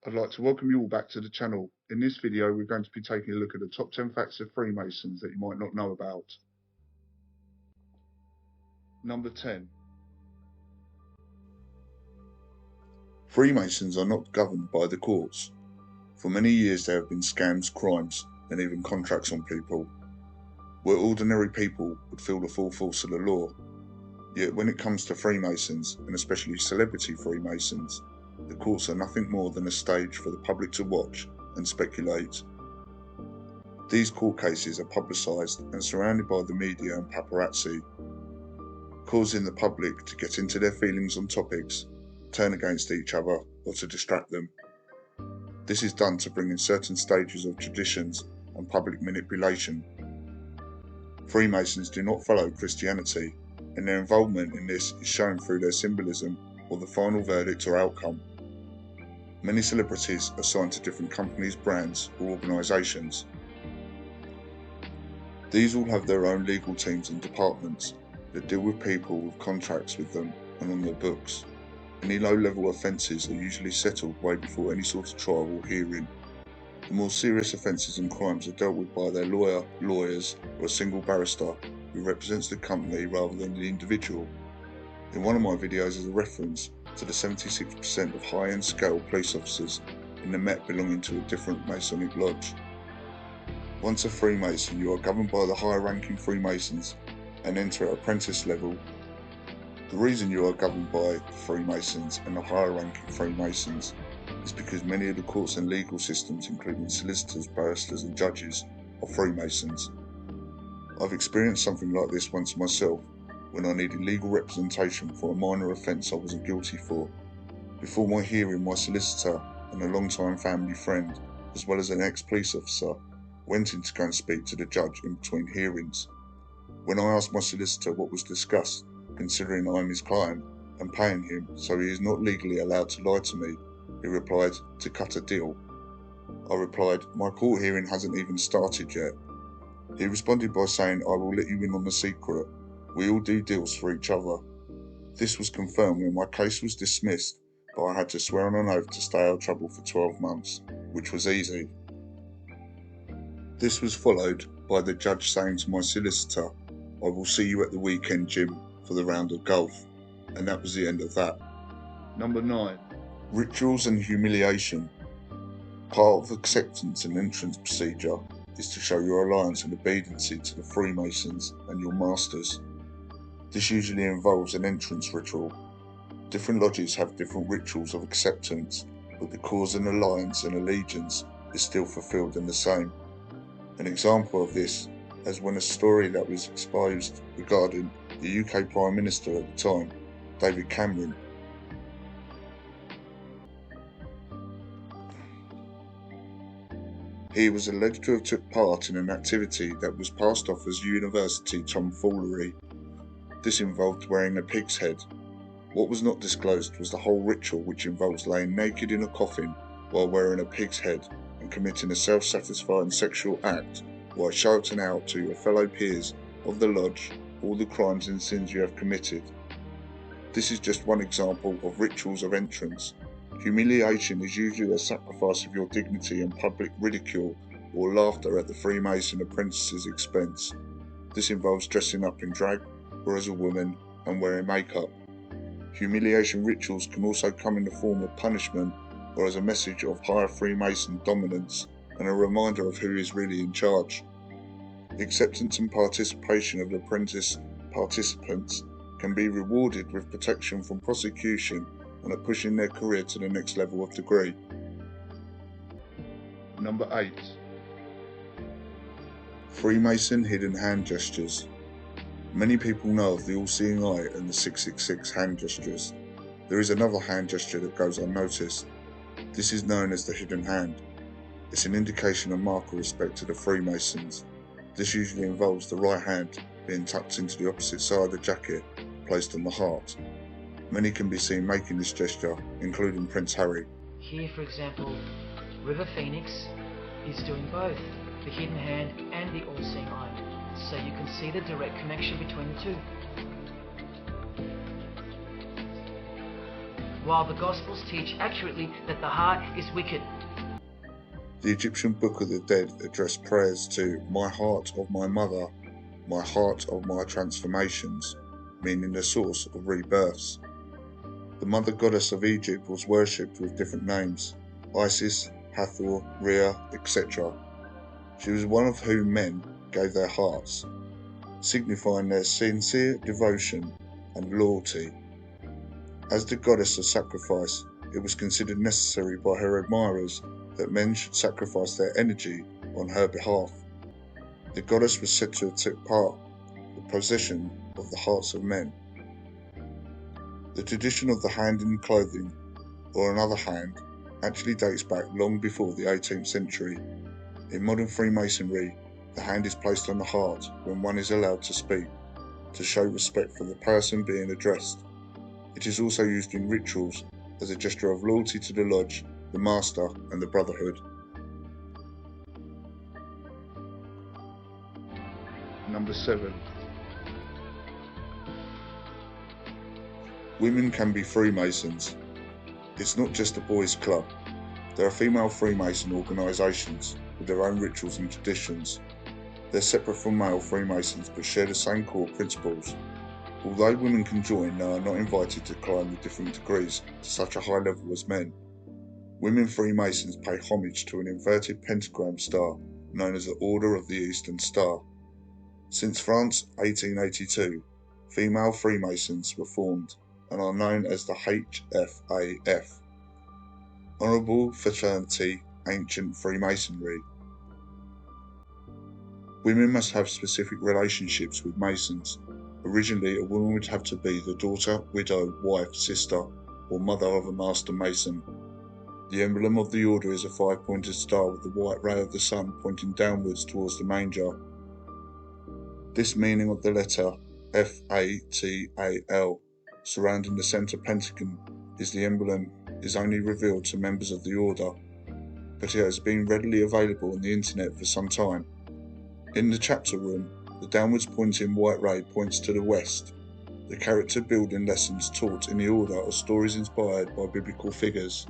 I'd like to welcome you all back to the channel. In this video, we're going to be taking a look at the top 10 facts of Freemasons that you might not know about. Number 10. Freemasons are not governed by the courts. For many years there have been scams, crimes, and even contracts on people, where ordinary people would feel the full force of the law. Yet when it comes to Freemasons, and especially celebrity Freemasons, the courts are nothing more than a stage for the public to watch and speculate. These court cases are publicised and surrounded by the media and paparazzi, causing the public to get into their feelings on topics, turn against each other, or to distract them. This is done to bring in certain stages of traditions and public manipulation. Freemasons do not follow Christianity, and their involvement in this is shown through their symbolism or the final verdict or outcome. Many celebrities are signed to different companies, brands, or organisations. These all have their own legal teams and departments that deal with people with contracts with them and on their books. Any low-level offences are usually settled way before any sort of trial or hearing. The more serious offences and crimes are dealt with by their lawyer, lawyers, or a single barrister who represents the company rather than the individual. In one of my videos is a reference to the 76% of high-end scale police officers in the Met belonging to a different Masonic lodge. Once a Freemason, you are governed by the higher-ranking Freemasons and enter at apprentice level. The reason you are governed by the Freemasons and the higher-ranking Freemasons is because many of the courts and legal systems, including solicitors, barristers and judges, are Freemasons. I've experienced something like this once myself, when I needed legal representation for a minor offence I wasn't guilty for. Before my hearing, my solicitor and a long-time family friend, as well as an ex-police officer, went in to go and speak to the judge in between hearings. When I asked my solicitor what was discussed, considering I am his client and paying him, so he is not legally allowed to lie to me, he replied, to cut a deal. I replied, my court hearing hasn't even started yet. He responded by saying, I will let you in on the secret. We all do deals for each other. This was confirmed when my case was dismissed, but I had to swear on an oath to stay out of trouble for 12 months, which was easy. This was followed by the judge saying to my solicitor, I will see you at the weekend gym for the round of golf, and that was the end of that. Number 9. Rituals and humiliation. Part of acceptance and entrance procedure is to show your alliance and obedience to the Freemasons and your masters. This usually involves an entrance ritual. Different lodges have different rituals of acceptance, but the cause and alliance and allegiance is still fulfilled in the same. An example of this is when a story that was exposed regarding the UK Prime Minister at the time, David Cameron. He was alleged to have took part in an activity that was passed off as university tomfoolery. This involved wearing a pig's head. What was not disclosed was the whole ritual, which involves laying naked in a coffin while wearing a pig's head and committing a self-satisfying sexual act while shouting out to your fellow peers of the lodge all the crimes and sins you have committed. This is just one example of rituals of entrance. Humiliation is usually a sacrifice of your dignity and public ridicule or laughter at the Freemason apprentice's expense. This involves dressing up in drag or as a woman and wearing makeup. Humiliation rituals can also come in the form of punishment or as a message of higher Freemason dominance and a reminder of who is really in charge. Acceptance and participation of the apprentice participants can be rewarded with protection from prosecution and a push in their career to the next level of degree. Number 8. Freemason hidden hand gestures. Many people know of the all-seeing eye and the 666 hand gestures. There is another hand gesture that goes unnoticed. This is known as the hidden hand. It's an indication and mark of respect to the Freemasons. This usually involves the right hand being tucked into the opposite side of the jacket, placed on the heart. Many can be seen making this gesture, including Prince Harry. Here, for example, River Phoenix is doing both the hidden hand and the all-seeing eye, so you can see the direct connection between the two. while the Gospels teach accurately that the heart is wicked. The Egyptian Book of the Dead addressed prayers to "my heart of my mother, my heart of my transformations," meaning the source of rebirths. The mother goddess of Egypt was worshipped with different names: Isis, Hathor, Rhea, etc. She was one of whom men gave their hearts, signifying their sincere devotion and loyalty. As the goddess of sacrifice, it was considered necessary by her admirers that men should sacrifice their energy on her behalf. The goddess was said to have took part in the possession of the hearts of men. The tradition of the hand in clothing, or another hand, actually dates back long before the 18th century. In modern Freemasonry, the hand is placed on the heart when one is allowed to speak, to show respect for the person being addressed. It is also used in rituals as a gesture of loyalty to the lodge, the master, and the brotherhood. Number 7. Women can be Freemasons. It's not just a boys' club. There are female Freemason organisations with their own rituals and traditions. They're separate from male Freemasons but share the same core principles. Although women can join, they are not invited to climb with different degrees to such a high level as men. Women Freemasons pay homage to an inverted pentagram star known as the Order of the Eastern Star. Since France 1882, female Freemasons were formed and are known as the HFAF, Honourable Fraternity Ancient Freemasonry. Women must have specific relationships with Masons. Originally, a woman would have to be the daughter, widow, wife, sister, or mother of a master Mason. The emblem of the order is a 5-pointed star with the white ray of the sun pointing downwards towards the manger. This meaning of the letter FATAL surrounding the centre pentagon is the emblem is only revealed to members of the order, but it has been readily available on the internet for some time. In the chapter room, the downwards pointing white ray points to the west. The character building lessons taught in the order are stories inspired by biblical figures.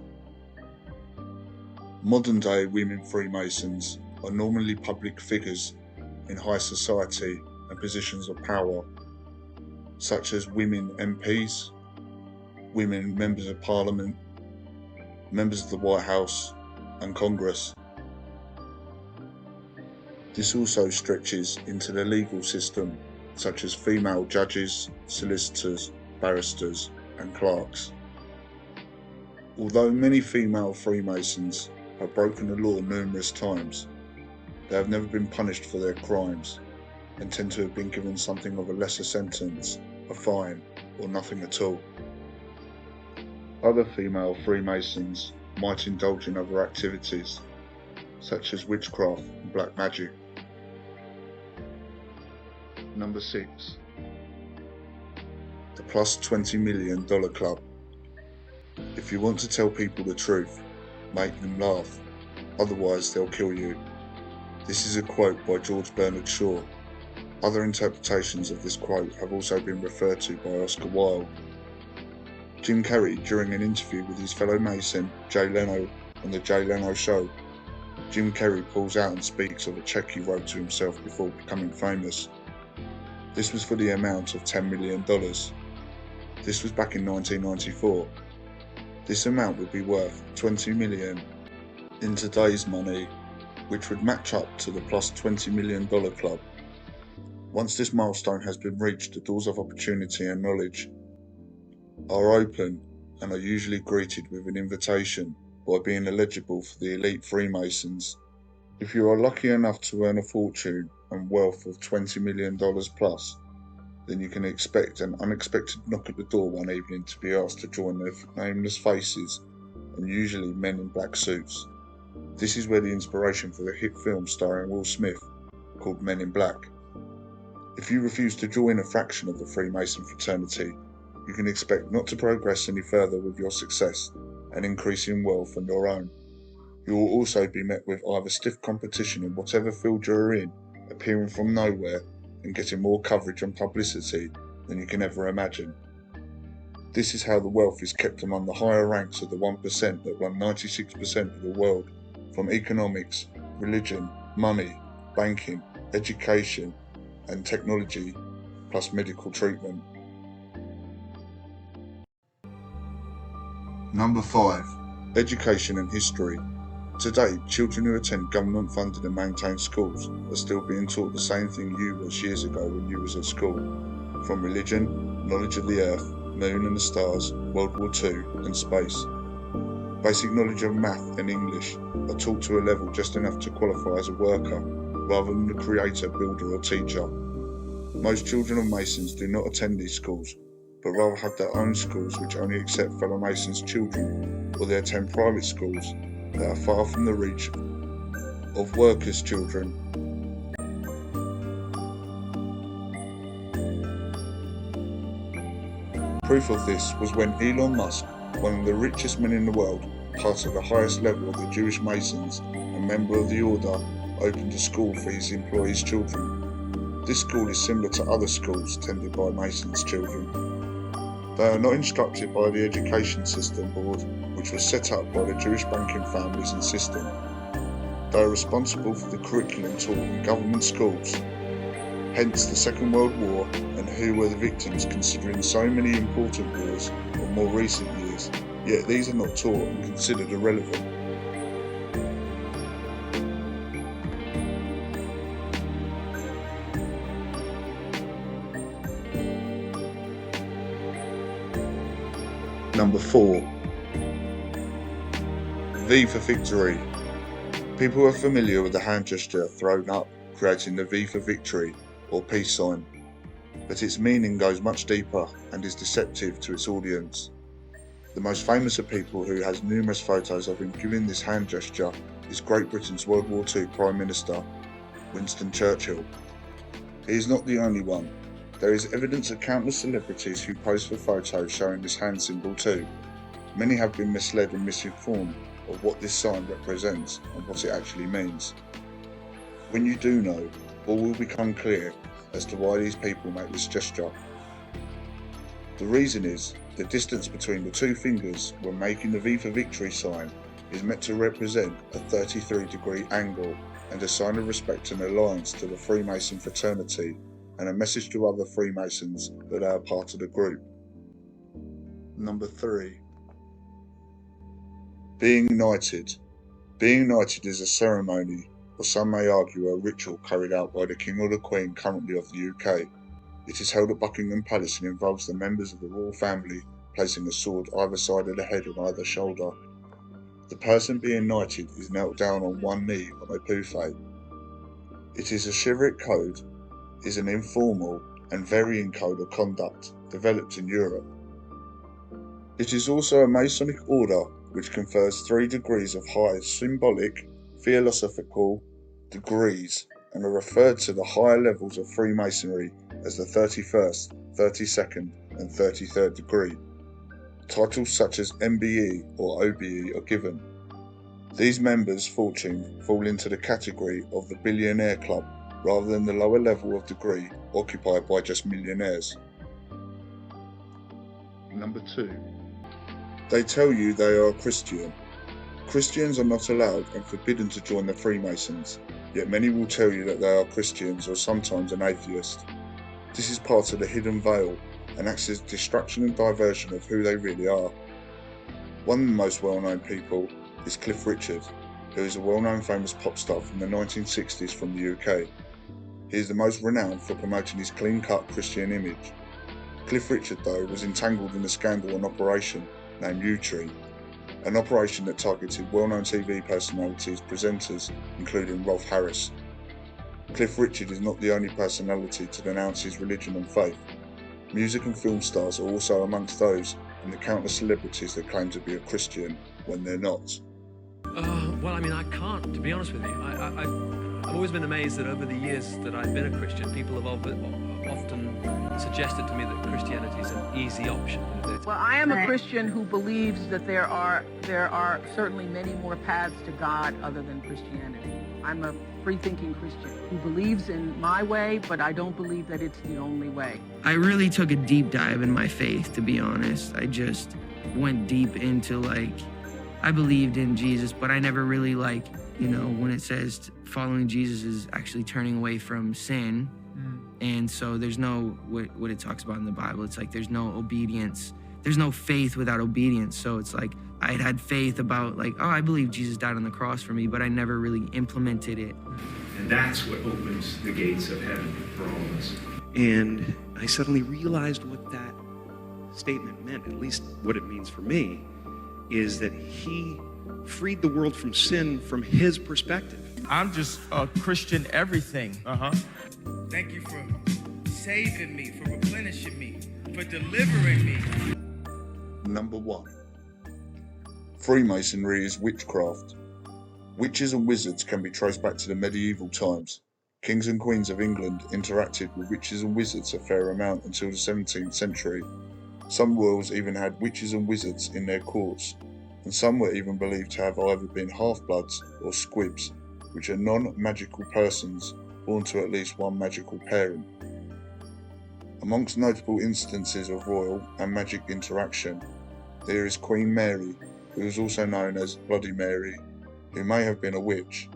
Modern day women Freemasons are normally public figures in high society and positions of power, such as women MPs, women members of Parliament, members of the White House and Congress. This also stretches into the legal system, such as female judges, solicitors, barristers, and clerks. Although many female Freemasons have broken the law numerous times, they have never been punished for their crimes and tend to have been given something of a lesser sentence, a fine, or nothing at all. Other female Freemasons might indulge in other activities, such as witchcraft and black magic. Number 6. The plus $20 million club. If you want to tell people the truth, make them laugh, otherwise they'll kill you. This is a quote by George Bernard Shaw. Other interpretations of this quote have also been referred to by Oscar Wilde. Jim Carrey, during an interview with his fellow Mason, Jay Leno, on The Jay Leno Show, Jim Carrey pulls out and speaks of a check he wrote to himself before becoming famous. This was for the amount of $10 million. This was back in 1994. This amount would be worth $20 million in today's money, which would match up to the plus $20 million club. Once this milestone has been reached, the doors of opportunity and knowledge are open and are usually greeted with an invitation by being eligible for the elite Freemasons. If you are lucky enough to earn a fortune and wealth of $20 million plus, then you can expect an unexpected knock at the door one evening to be asked to join their nameless faces and usually men in black suits. This is where the inspiration for the hit film starring Will Smith called Men in Black. If you refuse to join a fraction of the Freemason fraternity, you can expect not to progress any further with your success and increase in wealth on your own. You will also be met with either stiff competition in whatever field you are in, appearing from nowhere and getting more coverage and publicity than you can ever imagine. This is how the wealth is kept among the higher ranks of the 1% that run 96% of the world, from economics, religion, money, banking, education, and technology, plus medical treatment. Number 5. Education and history. Today, children who attend government-funded and maintained schools are still being taught the same thing you was years ago when you was at school. From religion, knowledge of the earth, moon and the stars, World War II, and space. Basic knowledge of math and English are taught to a level just enough to qualify as a worker, rather than the creator, builder or teacher. Most children of Masons do not attend these schools, but rather have their own schools which only accept fellow Masons' children, or they attend private schools that are far from the reach of workers' children. Proof of this was when Elon Musk, one of the richest men in the world, part of the highest level of the Jewish Masons, and member of the order, opened a school for his employees' children. This school is similar to other schools tended by Masons' children. They are not instructed by the Education System Board, which was set up by the Jewish banking families and system. They are responsible for the curriculum taught in government schools. Hence the Second World War and who were the victims, considering so many important wars of more recent years, yet these are not taught and considered irrelevant. Number 4. V for victory. People are familiar with the hand gesture thrown up, creating the V for victory, or peace sign, but its meaning goes much deeper and is deceptive to its audience. The most famous of people who has numerous photos of him giving this hand gesture is Great Britain's World War II Prime Minister, Winston Churchill. He is not the only one. There is evidence of countless celebrities who pose for photos showing this hand symbol too. Many have been misled and misinformed of what this sign represents and what it actually means. When you do know, all will become clear as to why these people make this gesture. The reason is, the distance between the two fingers when making the V for victory sign is meant to represent a 33-degree angle and a sign of respect and alliance to the Freemason fraternity, and a message to other Freemasons that they are part of the group. Number 3. Being knighted. Being knighted is a ceremony, or some may argue a ritual carried out by the King or the Queen currently of the UK. It is held at Buckingham Palace and involves the members of the royal family placing a sword either side of the head and either shoulder. The person being knighted is knelt down on one knee on a buffet. It is a chivalric code, is an informal and varying code of conduct developed in Europe. It is also a Masonic order which confers 3 degrees of high symbolic, philosophical degrees, and are referred to the higher levels of Freemasonry as the 31st, 32nd and 33rd degree. Titles such as MBE or OBE are given. These members' fortune fall into the category of the billionaire club rather than the lower level of degree occupied by just millionaires. Number 2. They tell you they are a Christian. Christians are not allowed and forbidden to join the Freemasons, yet many will tell you that they are Christians or sometimes an atheist. This is part of the hidden veil and acts as distraction and diversion of who they really are. One of the most well-known people is Cliff Richard, who is a well-known famous pop star from the 1960s from the UK. He is the most renowned for promoting his clean-cut Christian image. Cliff Richard, though, was entangled in a scandal and operation named U-Tree, an operation that targeted well-known TV personalities, presenters, including Rolf Harris. Cliff Richard is not the only personality to denounce his religion and faith. Music and film stars are also amongst those, and the countless celebrities that claim to be a Christian when they're not. Well, I mean, I can't, to be honest with you. I've always been amazed that over the years that I've been a Christian, people have often suggested to me that Christianity is an easy option. Well, I am a Christian who believes that there are certainly many more paths to God other than Christianity. I'm a free-thinking Christian who believes in my way, but I don't believe that it's the only way. I really took a deep dive in my faith, to be honest. I just went deep into, I believed in Jesus, but I never really, when it says following Jesus is actually turning away from sin. And so there's no, what it talks about in the Bible, it's like there's no obedience. There's no faith without obedience. So it's like I had faith about I believe Jesus died on the cross for me, but I never really implemented it. And that's what opens the gates of heaven for all of us. And I suddenly realized what that statement meant, at least what it means for me, is that he freed the world from sin from his perspective. I'm just a Christian everything. Thank you for saving me, for replenishing me, for delivering me. Number 1. Freemasonry is witchcraft. Witches and wizards can be traced back to the medieval times. Kings and queens of England interacted with witches and wizards a fair amount until the 17th century. Some royals even had witches and wizards in their courts, and some were even believed to have either been half-bloods or squibs, which are non-magical persons born to at least one magical parent. Amongst notable instances of royal and magic interaction, there is Queen Mary, who is also known as Bloody Mary, who may have been a witch.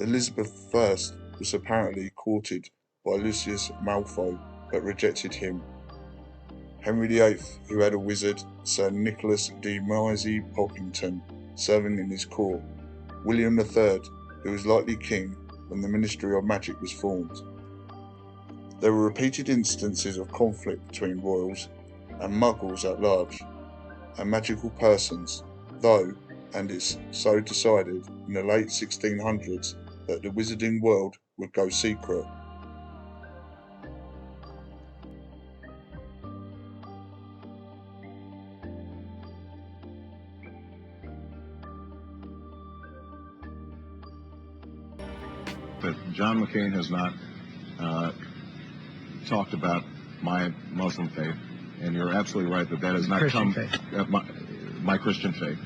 Elizabeth I was apparently courted by Lucius Malfoy, but rejected him. Henry VIII, who had a wizard, Sir Nicholas de Mizey-Poppington, serving in his court. William III, who was likely king when the Ministry of Magic was formed. There were repeated instances of conflict between royals and muggles at large, and magical persons, though, and it's so decided in the late 1600s that the wizarding world would go secret. That John McCain has not talked about my Muslim faith, and you're absolutely right that that has not come, my Christian faith.